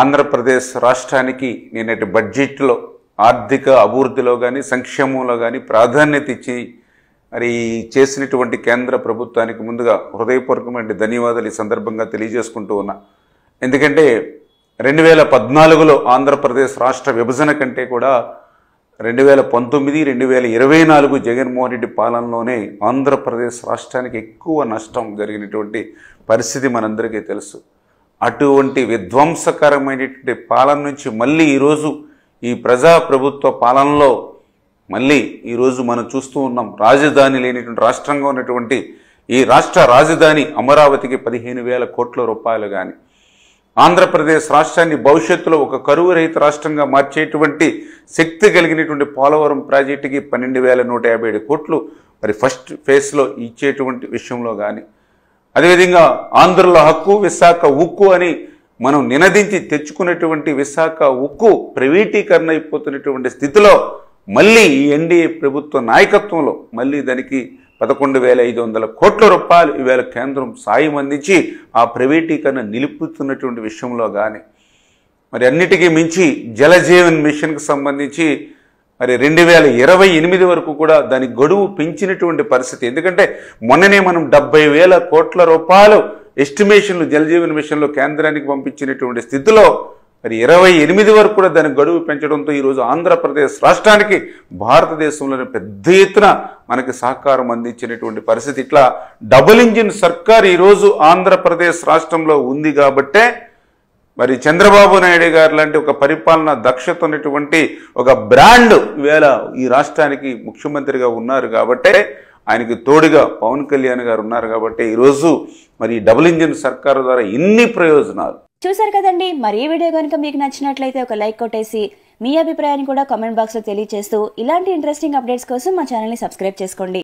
ఆంధ్రప్రదేశ్ రాష్ట్రానికి నిన్నటి బడ్జెట్లో ఆర్థిక అభివృద్ధిలో కానీ సంక్షేమంలో కానీ ప్రాధాన్యత ఇచ్చి మరి చేసినటువంటి కేంద్ర ప్రభుత్వానికి ముందుగా హృదయపూర్వకమైన ధన్యవాదాలు ఈ సందర్భంగా తెలియజేసుకుంటూ ఉన్నా. ఎందుకంటే 2014లో ఆంధ్రప్రదేశ్ రాష్ట్ర విభజన కంటే కూడా 2019, 2024 జగన్మోహన్ రెడ్డి పాలనలోనే ఆంధ్రప్రదేశ్ రాష్ట్రానికి ఎక్కువ నష్టం జరిగినటువంటి పరిస్థితి మనందరికీ తెలుసు. అటువంటి విధ్వంసకరమైనటువంటి పాలన నుంచి మళ్ళీ ఈరోజు ఈ ప్రజాప్రభుత్వ పాలనలో మళ్ళీ ఈరోజు మనం చూస్తూ ఉన్నాం. రాజధాని లేనిటువంటి రాష్ట్రంగా ఉన్నటువంటి ఈ రాష్ట్ర రాజధాని అమరావతికి 15,000 కోట్ల రూపాయలు కానీ, ఆంధ్రప్రదేశ్ రాష్ట్రాన్ని భవిష్యత్తులో ఒక కరువు రహిత రాష్ట్రంగా మార్చేటువంటి శక్తి కలిగినటువంటి పోలవరం ప్రాజెక్టుకి 12,157 కోట్లు మరి ఫస్ట్ ఫేజ్లో ఇచ్చేటువంటి విషయంలో కానీ, అదేవిధంగా ఆంధ్రుల హక్కు విశాఖ ఉక్కు అని మనం నినదించి తెచ్చుకున్నటువంటి విశాఖ ఉక్కు ప్రైవేటీకరణ అయిపోతున్నటువంటి స్థితిలో మళ్ళీ ఈ ఎన్డీఏ ప్రభుత్వ నాయకత్వంలో మళ్ళీ దానికి 11,500 కోట్ల రూపాయలు ఈవేళ కేంద్రం సాయం అందించి ఆ ప్రైవేటీకరణ నిలుపుతున్నటువంటి విషయంలో కానీ, మరి అన్నిటికీ మించి జలజీవన్ మిషన్కి సంబంధించి మరి 2028 వరకు కూడా దాని గడువు పెంచినటువంటి పరిస్థితి. ఎందుకంటే మొన్ననే మనం 70,000 కోట్ల రూపాయలు ఎస్టిమేషన్లు జలజీవన్ మిషన్లో కేంద్రానికి పంపించినటువంటి స్థితిలో మరి 28 వరకు కూడా దాని గడువు పెంచడంతో ఈరోజు ఆంధ్రప్రదేశ్ రాష్ట్రానికి భారతదేశంలోని పెద్ద ఎత్తున మనకి సహకారం అందించినటువంటి పరిస్థితి. ఇట్లా డబుల్ ఇంజిన్ సర్కార్ ఈరోజు ఆంధ్రప్రదేశ్ రాష్ట్రంలో ఉంది కాబట్టే మరి చంద్రబాబు నాయుడు గారు లాంటి ఒక పరిపాలన దక్షత ఉన్నటువంటి ఒక బ్రాండ్ ఈవేళ ఈ రాష్ట్రానికి ముఖ్యమంత్రిగా ఉన్నారు కాబట్టే, ఆయనకి తోడుగా పవన్ కళ్యాణ్ గారు ఉన్నారు కాబట్టి ఈరోజు మరి డబుల్ ఇంజిన్ సర్కారు ద్వారా ఇన్ని ప్రయోజనాలు చూసారు కదండి. మరి ఈ వీడియో కనుక మీకు నచ్చినట్లయితే ఒక లైక్ కొట్టేసి మీ అభిప్రాయాన్ని కూడా కామెంట్ బాక్స్ లో తెలియజేస్తూ ఇలాంటి ఇంట్రెస్టింగ్ అప్డేట్స్ కోసం మా ఛానల్ ని సబ్స్క్రైబ్ చేసుకోండి.